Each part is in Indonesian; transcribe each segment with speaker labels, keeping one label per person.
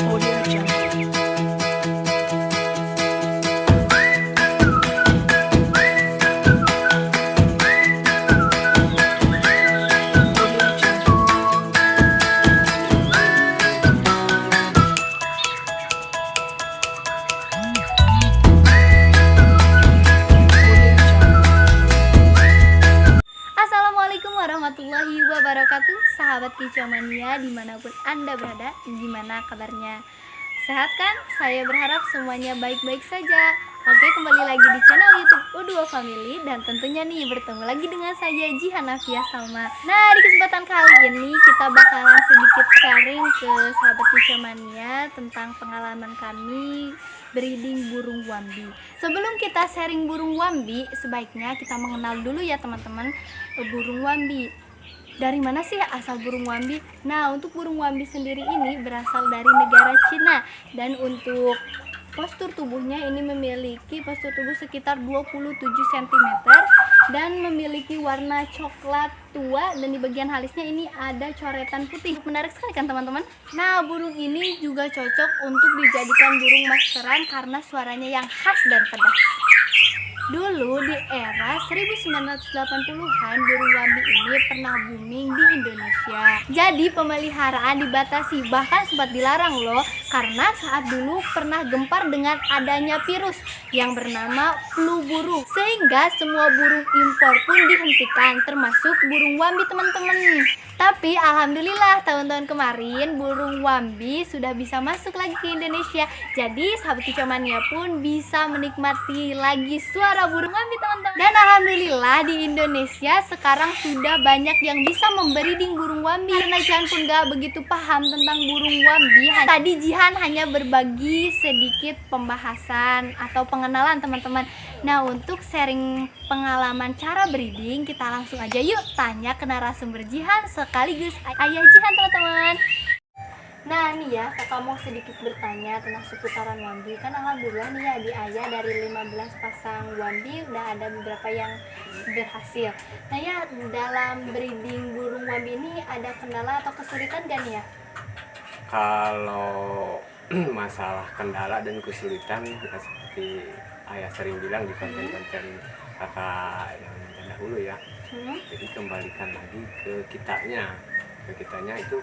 Speaker 1: Audio Jungle. Audio Jungle. Audio Jungle.
Speaker 2: Assalamualaikum warahmatullahi wabarakatuh. Sahabat Kicomania dimanapun Anda berada, gimana kabarnya? Sehat kan? Saya berharap semuanya baik-baik saja. Oke, kembali lagi di channel YouTube U2 Family. Dan tentunya nih bertemu lagi dengan saya Jihan Afia Salma. Nah, di kesempatan kali ini kita bakalan sedikit sharing ke sahabat Kicomania tentang pengalaman kami breeding burung wambi. Sebelum kita sharing burung wambi, sebaiknya kita mengenal dulu ya teman-teman, burung wambi. Dari mana sih asal burung wambi? Nah, untuk burung wambi sendiri ini berasal dari negara Cina. Dan untuk postur tubuhnya ini memiliki postur tubuh sekitar 27 cm dan memiliki warna coklat tua, dan di bagian halisnya ini ada coretan putih. Menarik sekali kan teman-teman? Nah, burung ini juga cocok untuk dijadikan burung maskeran karena suaranya yang khas dan pedas. Dulu di era 1980-an burung wambi ini pernah booming di Indonesia. Jadi pemeliharaan dibatasi, bahkan sempat dilarang loh, karena saat dulu pernah gempar dengan adanya virus yang bernama flu burung, sehingga semua burung impor pun dihentikan, termasuk burung wambi teman-teman. Tapi alhamdulillah tahun-tahun kemarin burung wambi sudah bisa masuk lagi ke Indonesia. Jadi sahabat Kicomania pun bisa menikmati lagi suara burung wambi teman-teman. Dan alhamdulillah di Indonesia sekarang sudah banyak yang bisa membreeding burung wambi. Karena Jihan pun gak begitu paham tentang burung wambi, tadi Jihan hanya berbagi sedikit pembahasan atau pengenalan teman-teman. Nah, untuk sharing pengalaman cara breeding, kita langsung aja yuk tanya ke narasumber Jihan sekaligus ayah Jihan teman-teman. Nah nih ya, kakak mau sedikit bertanya tentang seputaran wambi. Kan alhamdulillah nih ya, di ayah dari 15 pasang wambi udah ada beberapa yang berhasil. Nah ya, dalam breeding burung wambi ini ada kendala atau kesulitan gak nih ya?
Speaker 3: Kalau masalah kendala dan kesulitan, ya seperti ayah sering bilang di konten-konten kakak yang terdahulu ya. Jadi kembalikan lagi ke kitanya itu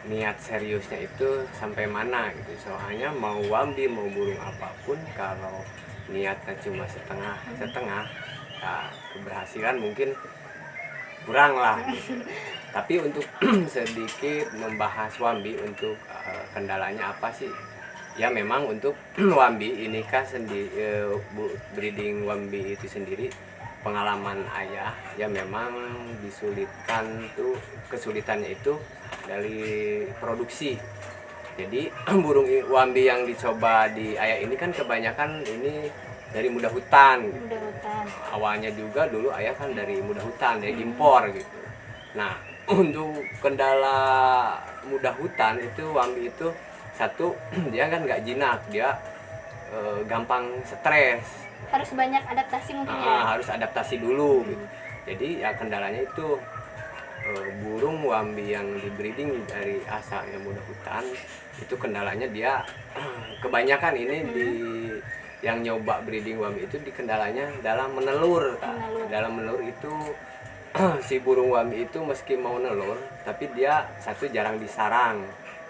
Speaker 3: niat seriusnya itu sampai mana gitu. Soalnya mau wambi mau burung apapun, kalau niatnya cuma setengah ya keberhasilan mungkin kurang lah gitu. Tapi untuk sedikit membahas wambi, untuk kendalanya apa sih? Ya memang untuk wambi ini kan breeding wambi itu sendiri, pengalaman ayah ya memang disulitkan tuh, kesulitannya itu dari produksi. Jadi burung wambi yang dicoba di ayah ini kan kebanyakan ini dari muda hutan.
Speaker 2: Muda hutan.
Speaker 3: Awalnya juga dulu ayah kan dari muda hutan, dari impor gitu. Nah, untuk kendala muda hutan itu wambi itu satu, dia kan nggak jinak, dia gampang stres.
Speaker 2: Harus banyak adaptasi mungkin ya?
Speaker 3: Harus adaptasi dulu gitu. Jadi ya kendalanya itu burung wambi yang di breeding dari asalnya muda hutan itu kendalanya dia kebanyakan ini di yang nyoba breeding wambi itu di kendalanya dalam menelur. Dalam menelur itu si burung wambi itu meski mau nelur, tapi dia satu jarang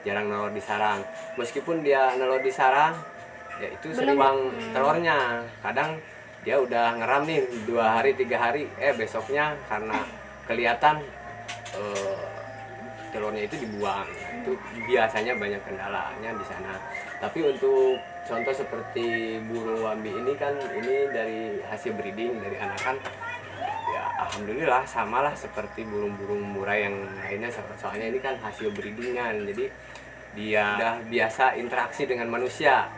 Speaker 3: nelur di sarang. Meskipun dia nelur di sarang, ya itu sering telurnya. Kadang dia udah ngeram nih 2 hari 3 hari, besoknya karena kelihatan telurnya itu dibuang. Itu biasanya banyak kendalanya di sana. Tapi untuk contoh seperti burung wambi ini kan, ini dari hasil breeding dari anakan, ya alhamdulillah samalah seperti burung-burung murai yang lainnya. Soalnya ini kan hasil breedingan, jadi dia udah biasa interaksi dengan manusia.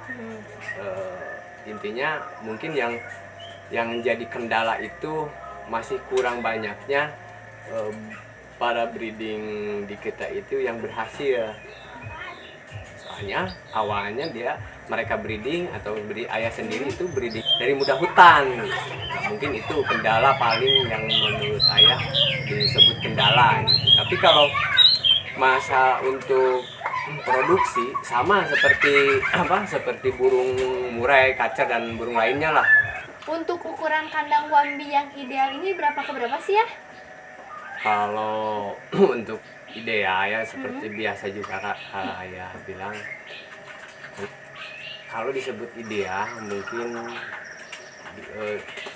Speaker 3: Intinya mungkin yang jadi kendala itu masih kurang banyaknya para breeding di kita itu yang berhasil. Soalnya awalnya mereka breeding atau ayah sendiri itu breeding dari muda hutan. Nah, mungkin itu kendala paling yang menurut ayah disebut kendala. Tapi kalau masa untuk produksi sama seperti seperti burung murai, kacer dan burung lainnya lah.
Speaker 2: Untuk ukuran kandang Wambi yang ideal ini berapa ke berapa sih ya?
Speaker 3: Kalau untuk ideal ya seperti biasa juga Kak, Ayah bilang kalau disebut ideal mungkin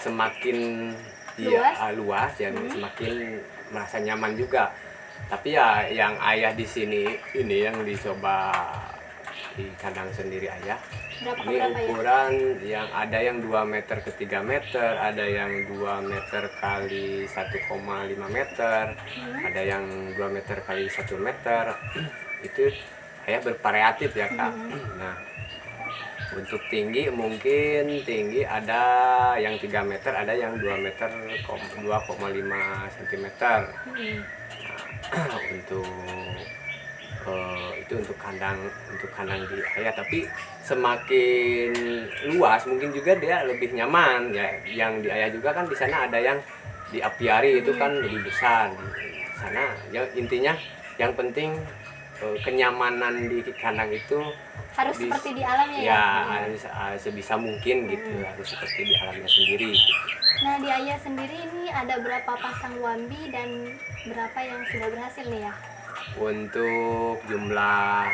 Speaker 3: semakin luas ya semakin merasa nyaman juga. Tapi ya yang Ayah di sini ini yang dicoba di kandang sendiri Ayah.
Speaker 2: Berapa ke
Speaker 3: Ini
Speaker 2: berapa ya?
Speaker 3: ukuran yang ada yang 2 meter ke 3 meter, ada yang 2 meter kali 1,5 meter, ada yang 2 meter kali 1 meter. Itu Ayah bervariatif ya Kak. Nah, untuk tinggi mungkin tinggi ada yang 3 meter, ada yang 2 meter 2,5 cm. Untuk itu untuk kandang di Ayah, tapi semakin luas mungkin juga dia lebih nyaman ya. Yang di Ayah juga kan di sana ada yang di apiari itu kan lebih besar di sana ya. Intinya yang penting kenyamanan di kandang itu
Speaker 2: Harus seperti di alamnya ya?
Speaker 3: ya harus sebisa mungkin gitu, harus seperti di alamnya sendiri gitu.
Speaker 2: Nah, di Ayah sendiri ini ada berapa pasang Wambi dan berapa yang sudah berhasil nih ya?
Speaker 3: Untuk jumlah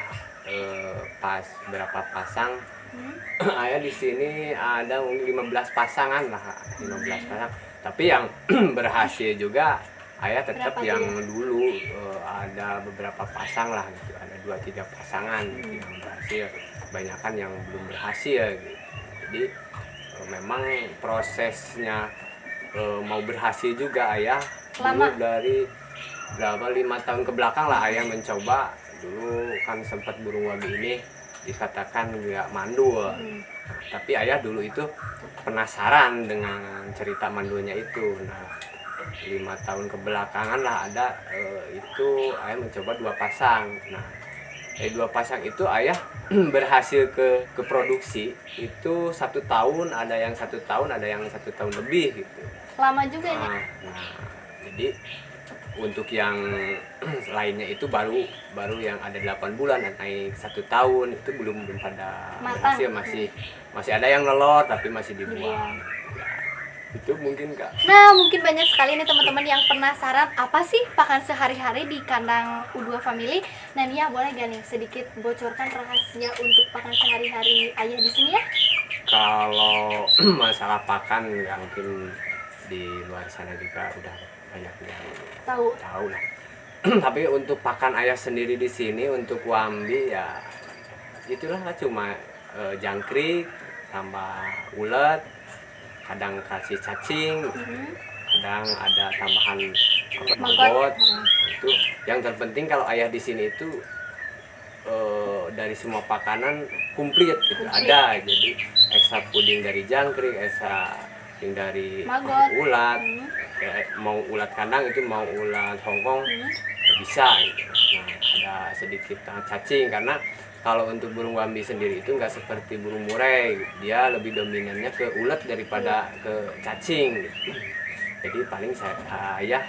Speaker 3: berapa pasang Ayah di sini ada mungkin 15 pasangan lah, 15 pasang. Tapi yang berhasil juga Ayah tetap
Speaker 2: Berapa
Speaker 3: yang
Speaker 2: aja ya?
Speaker 3: dulu ada beberapa pasang lah gitu, ada 2-3 pasangan gitu yang berhasil, kebanyakan yang belum berhasil gitu. Jadi memang prosesnya mau berhasil juga Ayah
Speaker 2: Lama.
Speaker 3: dulu dari berapa 5 tahun ke belakang lah Ayah mencoba. Dulu kan sempat burung Wambi ini dikatakan nggak mandul. Nah, tapi Ayah dulu itu penasaran dengan cerita mandulnya itu. Nah, 5 tahun kebelakangan lah ada itu Ayah mencoba 2 pasang. Nah, dari 2 pasang itu Ayah berhasil ke produksi itu 1 tahun, ada yang 1 tahun, ada yang 1 tahun lebih gitu.
Speaker 2: Lama juga ya?
Speaker 3: Nah, jadi untuk yang lainnya itu baru yang ada 8 bulan dan naik 1 tahun itu belum pada
Speaker 2: Matang.
Speaker 3: berhasil, masih ada yang nelor tapi masih dibuang. Ya, itu mungkin Kak.
Speaker 2: Nah, mungkin banyak sekali nih teman-teman yang penasaran apa sih pakan sehari-hari di kandang U2 Family. Nah, Nia boleh gak nih sedikit bocorkan rahasia untuk pakan sehari-hari Ayah di sini ya?
Speaker 3: Kalau masalah pakan ya mungkin di luar sana juga udah banyak yang tahu lah. Tapi untuk pakan Ayah sendiri di sini untuk Wambi ya itulah lah, cuma jangkrik tambah ulet, kadang kasih cacing, kadang ada tambahan maggot. Itu yang terpenting kalau Ayah di sini itu dari semua pakanan komplit gitu. Ada, jadi ekstra puding dari jangkrik, ekstra puding dari
Speaker 2: Maggot.
Speaker 3: ulat, mau ulat kandang itu mau ulat Hongkong bisa gitu. Nah, ada sedikit cacing karena kalau untuk burung Wambi sendiri itu nggak seperti burung murai, dia lebih dominannya ke ulat daripada ke cacing gitu. Jadi paling Ayah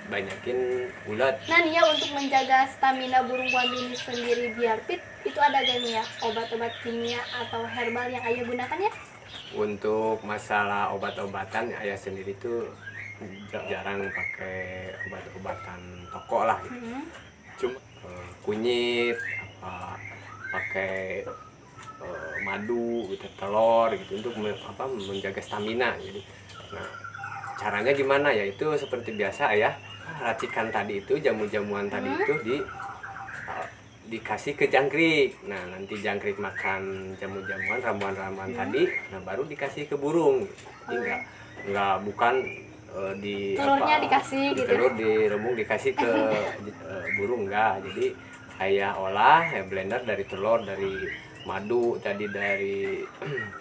Speaker 3: banyakin ulat.
Speaker 2: Nah, Nia untuk menjaga stamina burung Wambi ini sendiri biar fit, itu ada gak nih ya obat-obat kimia atau herbal yang Ayah gunakan ya?
Speaker 3: Untuk masalah obat-obatan Ayah sendiri tuh jarang pakai obat-obatan toko lah gitu. Cuma kunyit pakai madu gitu, telur gitu untuk menjaga stamina. Jadi nah, caranya gimana ya, itu seperti biasa Ayah racikan tadi itu, jamu-jamuan tadi itu dikasih ke jangkrik. Nah, nanti jangkrik makan jamu-jamuan, ramuan-ramuan tadi, nah baru dikasih ke burung. Jadi bukan
Speaker 2: telurnya dikasih gitu.
Speaker 3: Telur dirembung dikasih ke burung, enggak. Jadi Ayah olah blender dari telur, dari madu tadi, dari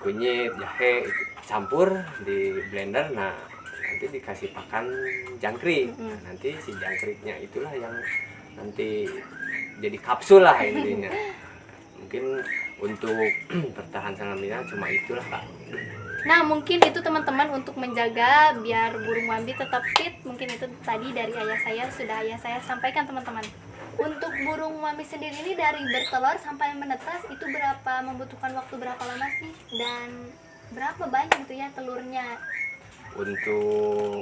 Speaker 3: kunyit, jahe, itu campur di blender. Nah, nanti dikasih pakan jangkrik. Nah, nanti si jangkriknya itulah yang nanti jadi kapsul lah intinya. Mungkin untuk bertahan stamina cuma itulah Kak.
Speaker 2: Nah, mungkin itu teman-teman untuk menjaga biar burung Wambi tetap fit. Mungkin itu tadi dari Ayah saya sudah Ayah saya sampaikan teman-teman. Untuk burung wambi sendiri ini dari bertelur sampai menetas itu membutuhkan waktu berapa lama sih? Dan berapa banyak gitu ya telurnya?
Speaker 3: Untuk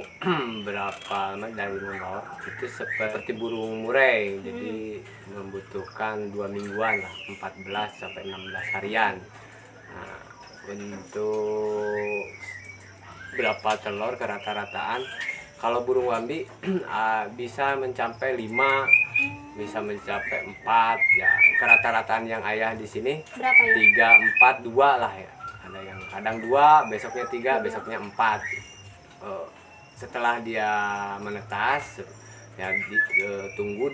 Speaker 3: berapa lama dari menelur itu seperti burung murai, jadi membutuhkan 2 mingguan lah, 14 sampai 16 harian. Nah, untuk berapa telur ke rata-rataan, kalau burung wambi bisa mencapai 5, bisa mencapai 4 ya, ke rata-rataan yang ayah di sini
Speaker 2: Berapa ya?
Speaker 3: 3, 4, 2 lah ya. Ada yang kadang 2, besoknya 3, besoknya 4. Setelah dia menetas ya tunggu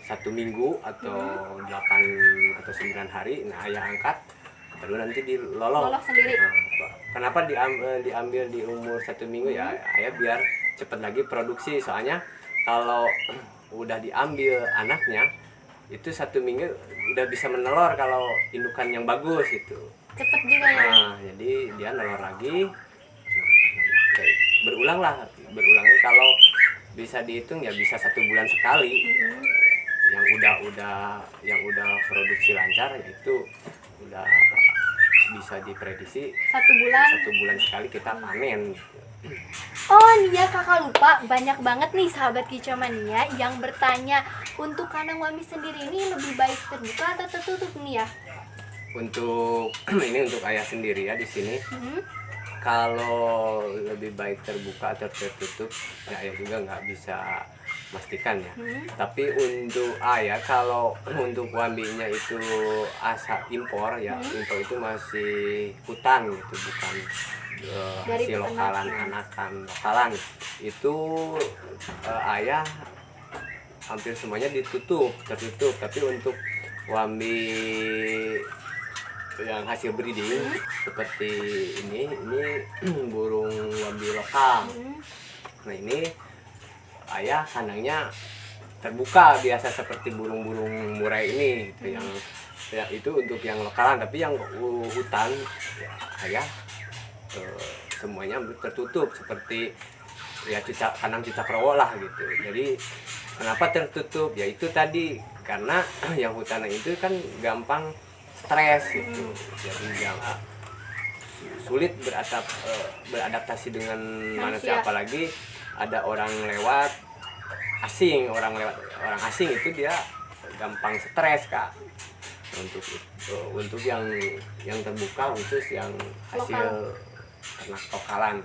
Speaker 3: 1 minggu atau 8 atau 9 hari, nah ayah angkat baru nanti dilolong.
Speaker 2: Lolos sendiri.
Speaker 3: Nah, kenapa diambil di umur 1 minggu ya ayah biar cepat lagi produksi, soalnya kalau udah diambil anaknya itu 1 minggu udah bisa menelur kalau indukan yang bagus itu.
Speaker 2: Cepet juga ya.
Speaker 3: Nah, jadi dia nelor lagi. Berulangnya kalau bisa dihitung ya bisa 1 bulan sekali. Yang udah produksi lancar ya itu udah bisa diprediksi 1 bulan sekali kita panen.
Speaker 2: Oh nih ya, kakak lupa, banyak banget nih sahabat Kicau Mania yang bertanya untuk kandang wambi sendiri ini lebih baik terbuka atau tertutup nih ya?
Speaker 3: Untuk ini untuk ayah sendiri ya di sini. Kalau lebih baik terbuka atau tertutup ya ayah juga nggak bisa pastikan ya. Tapi untuk ayah kalau untuk wambinya itu asal impor ya, impor itu masih hutan gitu, bukan hasil lokalan, anakan lokalan. Itu ayah hampir semuanya tertutup. Tapi untuk wambi yang hasil breeding seperti ini burung wambi lokal. Nah ini ayah kandangnya terbuka biasa seperti burung-burung murai ini gitu, yang ya, itu untuk yang lokalan. Tapi yang hutan ya, ayah semuanya tertutup seperti ya kandang cicak rawa lah gitu. Jadi kenapa tertutup ya itu tadi karena yang hutan itu kan gampang stres gitu, jadi yang sulit beradaptasi dengan manusia, apalagi ada orang asing itu dia gampang stres Kak. Untuk yang terbuka khusus yang hasil ternak lokalan.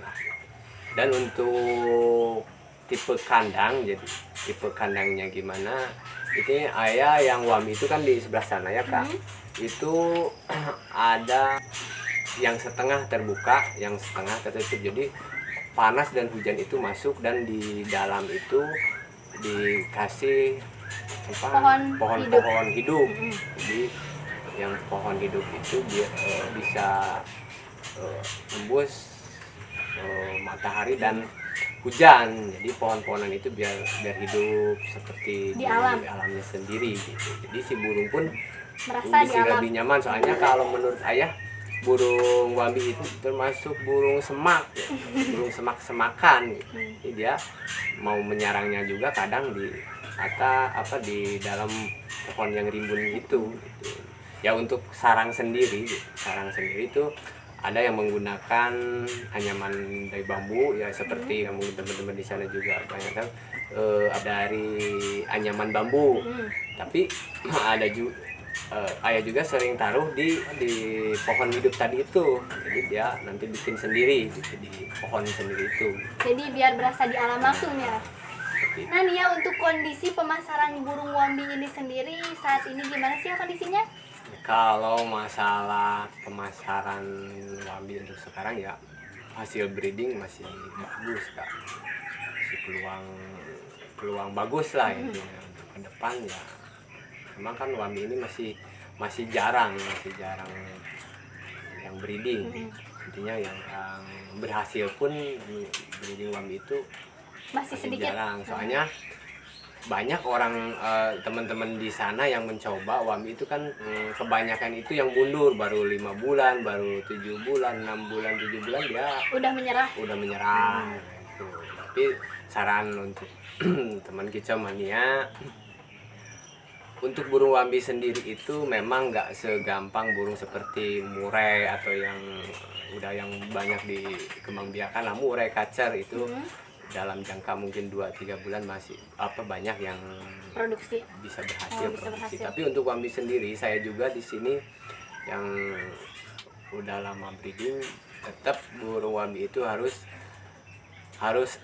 Speaker 3: Dan untuk tipe kandang, jadi tipe kandangnya gimana, ini ayah yang wambi itu kan di sebelah sana ya Kak. Itu ada yang setengah terbuka, yang setengah tertutup, jadi panas dan hujan itu masuk, dan di dalam itu dikasih pohon-pohon hidup. Jadi yang pohon hidup itu bisa tembus matahari dan hujan, jadi pohon-pohonan itu biar hidup seperti di alamnya sendiri gitu. Jadi si burung pun bisa lebih nyaman, soalnya kalau menurut ayah burung wambi itu termasuk burung semak ya. Burung semak-semakan gitu. Jadi dia mau menyarangnya juga kadang di di dalam pohon yang rimbun itu gitu. Ya untuk sarang sendiri itu ada yang menggunakan anyaman dari bambu ya, seperti yang mungkin teman-teman di sana juga banyak tahu, dari anyaman bambu. Tapi ada juga ayah juga sering taruh di pohon hidup tadi itu, jadi dia nanti bikin sendiri gitu, di pohon sendiri itu.
Speaker 2: Jadi biar berasa di alam langsungnya. Nah nih ya, untuk kondisi pemasaran burung wambi ini sendiri saat ini gimana sih ya kondisinya?
Speaker 3: Kalau masalah pemasaran wambi untuk sekarang ya hasil breeding masih bagus Kak, masih peluang bagus lah intinya. Untuk ke depan ya memang kan wambi ini masih jarang yang breeding. Intinya yang berhasil pun breeding wambi itu
Speaker 2: masih sedikit,
Speaker 3: jarang, soalnya banyak orang teman-teman di sana yang mencoba wambi itu kan kebanyakan itu yang mundur baru 5 bulan, baru 7 bulan, 6 bulan, 7 bulan dia
Speaker 2: udah menyerah.
Speaker 3: Gitu. Tapi saran untuk teman Kicau Mania, untuk burung wambi sendiri itu memang nggak segampang burung seperti murai atau yang udah yang banyak dikembangbiakan lah. Murai, kacer itu dalam jangka mungkin 2-3 bulan masih banyak yang
Speaker 2: Produksi.
Speaker 3: bisa berhasil
Speaker 2: Bisa
Speaker 3: produksi.
Speaker 2: berhasil.
Speaker 3: Tapi untuk wambi sendiri saya juga di sini yang udah lama breeding, tetap burung wambi itu harus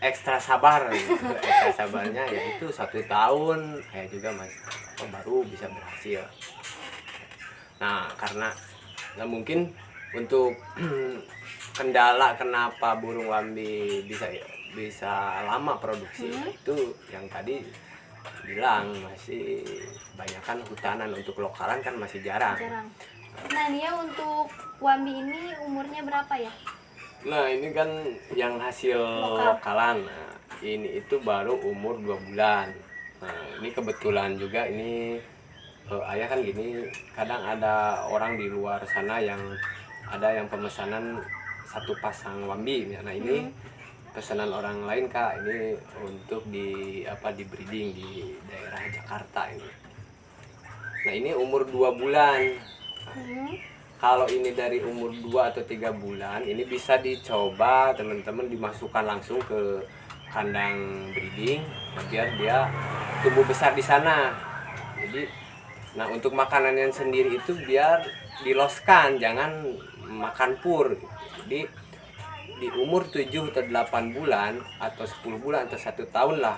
Speaker 3: ekstra sabar gitu. Ekstra sabarnya yaitu 1 tahun saya juga masih baru bisa berhasil. Nah karena mungkin untuk kendala kenapa burung wambi bisa lama produksi itu yang tadi bilang masih banyakkan hutanan. Untuk lokalan kan masih jarang.
Speaker 2: Nah Nia, untuk wambi ini umurnya berapa ya?
Speaker 3: Nah ini kan yang hasil lokalan. Nah, ini itu baru umur 2 bulan. Nah ini kebetulan juga ini ayah kan gini, kadang ada orang di luar sana yang ada yang pemesanan 1 pasang wambi. Nah ini pesanan orang lain Kak, ini untuk di breeding di daerah Jakarta ini. Nah ini umur 2 bulan. Kalau ini dari umur 2 atau 3 bulan, ini bisa dicoba teman-teman dimasukkan langsung ke kandang breeding, biar dia tumbuh besar di sana. Jadi, nah untuk makanannya sendiri itu biar diloskan, jangan makan pur. Jadi di umur 7 atau 8 bulan atau 10 bulan atau 1 tahun lah,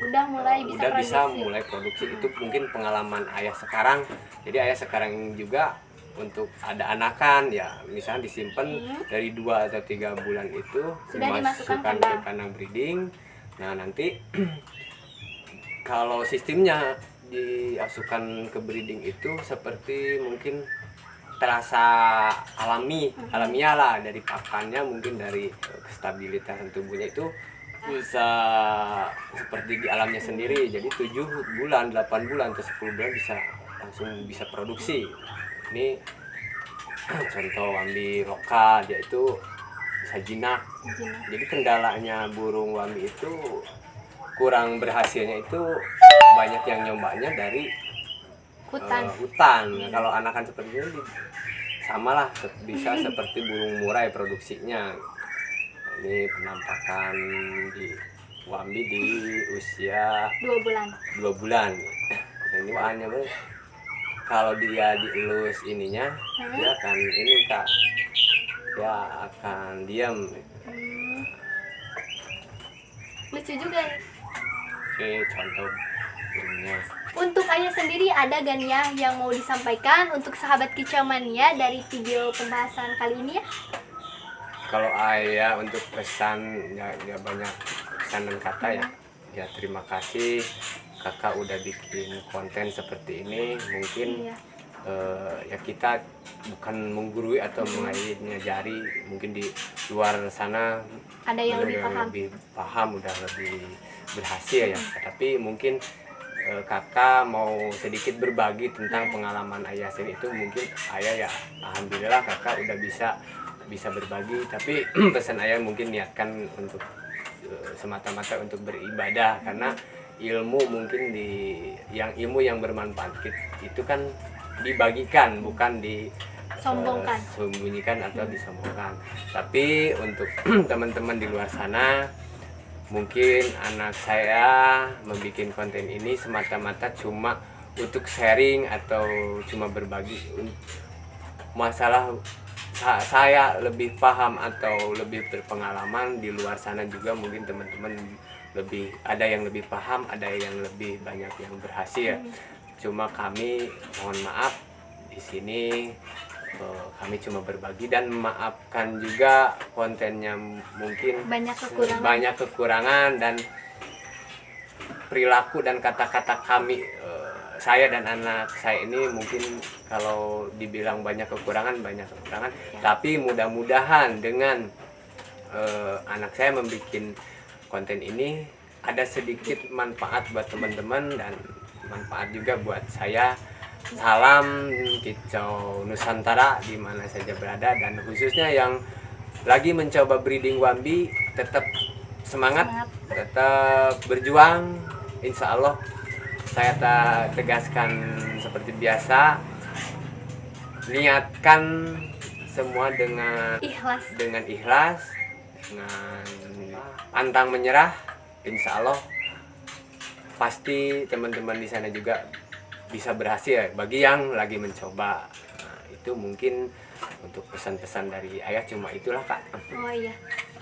Speaker 2: Udah mulai
Speaker 3: bisa mulai produksi. Itu mungkin pengalaman ayah sekarang. Jadi ayah sekarang juga untuk ada anakan ya, misalnya disimpan dari 2 atau 3 bulan itu
Speaker 2: sudah
Speaker 3: dimasukkan ke kandang breeding. Nah nanti kalau sistemnya dimasukkan ke breeding itu seperti mungkin terasa alamiah lah, dari pakannya, mungkin dari stabilitas tubuhnya itu bisa seperti di alamnya sendiri. Jadi 7 bulan, 8 bulan atau 10 bulan langsung bisa produksi. Ini contoh wambi lokal, dia itu bisa jinak. Jadi kendalanya burung wambi itu kurang berhasilnya itu banyak yang nyobanya dari hutan. Kalau anakan seperti ini sama lah, bisa seperti burung murai produksinya. Nah, ini penampakan di wambi di usia 2 bulan. Nah, ini bahannya kalau dia dielus ininya, dia akan ini Kak, dia akan diam.
Speaker 2: Lucu juga ya.
Speaker 3: Oke, contoh ininya.
Speaker 2: Untuk ayah sendiri ada gak nih ya yang mau disampaikan untuk sahabat Kicau Mania dari video pembahasan kali ini ya?
Speaker 3: Kalau ayah untuk pesan ya banyak pesan dan kata ya. Ya terima kasih Kakak udah bikin konten seperti ini. Mungkin ya kita bukan menggurui atau mengajari, mungkin di luar sana
Speaker 2: ada yang lebih
Speaker 3: paham, udah lebih berhasil ya. Tapi mungkin Kakak mau sedikit berbagi tentang pengalaman ayah sendiri. Itu mungkin ayah ya alhamdulillah Kakak udah bisa berbagi. Tapi pesan ayah mungkin niatkan untuk semata-mata untuk beribadah, karena ilmu mungkin ilmu yang bermanfaat itu kan dibagikan, bukan sembunyikan atau disombongkan. Tapi untuk teman-teman di luar sana, mungkin anak saya membuat konten ini semata-mata cuma untuk sharing atau cuma berbagi masalah saya lebih paham atau lebih berpengalaman. Di luar sana juga mungkin teman-teman ada yang lebih paham, ada yang lebih banyak yang berhasil. Cuma kami mohon maaf di sini, kami cuma berbagi dan maafkan juga kontennya mungkin banyak kekurangan dan perilaku dan kata-kata kami, saya dan anak saya ini mungkin kalau dibilang banyak kekurangan ya. Tapi mudah-mudahan dengan anak saya membuat konten ini ada sedikit manfaat buat teman-teman dan manfaat juga buat saya. Salam Kicau Nusantara di mana saja berada, dan khususnya yang lagi mencoba breeding wambi, tetap semangat, tetap berjuang. Insya Allah saya tegaskan seperti biasa, niatkan semua dengan
Speaker 2: Ikhlas.
Speaker 3: dengan pantang menyerah. Insya Allah pasti teman-teman di sana juga bisa berhasil bagi yang lagi mencoba. Nah, itu mungkin untuk pesan-pesan dari ayah cuma itulah Kak.
Speaker 2: Oh iya.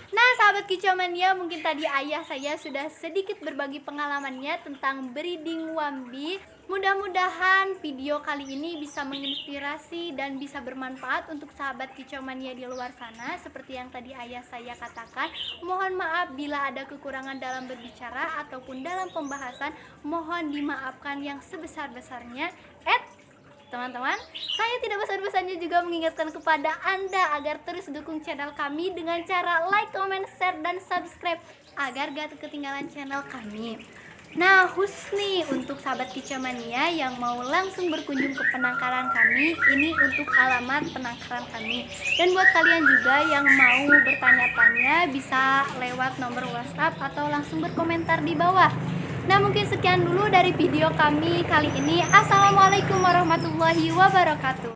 Speaker 2: Nah, sahabat Kicomania, mungkin tadi ayah saya sudah sedikit berbagi pengalamannya tentang breeding Wambi. Mudah-mudahan video kali ini bisa menginspirasi dan bisa bermanfaat untuk sahabat Kicomania di luar sana. Seperti yang tadi ayah saya katakan, mohon maaf bila ada kekurangan dalam berbicara ataupun dalam pembahasan, mohon dimaafkan yang sebesar-besarnya. Teman-teman, saya tidak bosan-bosannya juga mengingatkan kepada Anda agar terus dukung channel kami dengan cara like, comment, share, dan subscribe agar gak ketinggalan channel kami. Nah, khusus nih untuk sahabat Kicomania yang mau langsung berkunjung ke penangkaran kami, ini untuk alamat penangkaran kami. Dan buat kalian juga yang mau bertanya-tanya bisa lewat nomor WhatsApp atau langsung berkomentar di bawah. Nah, mungkin sekian dulu dari video kami kali ini. Assalamualaikum warahmatullahi wabarakatuh.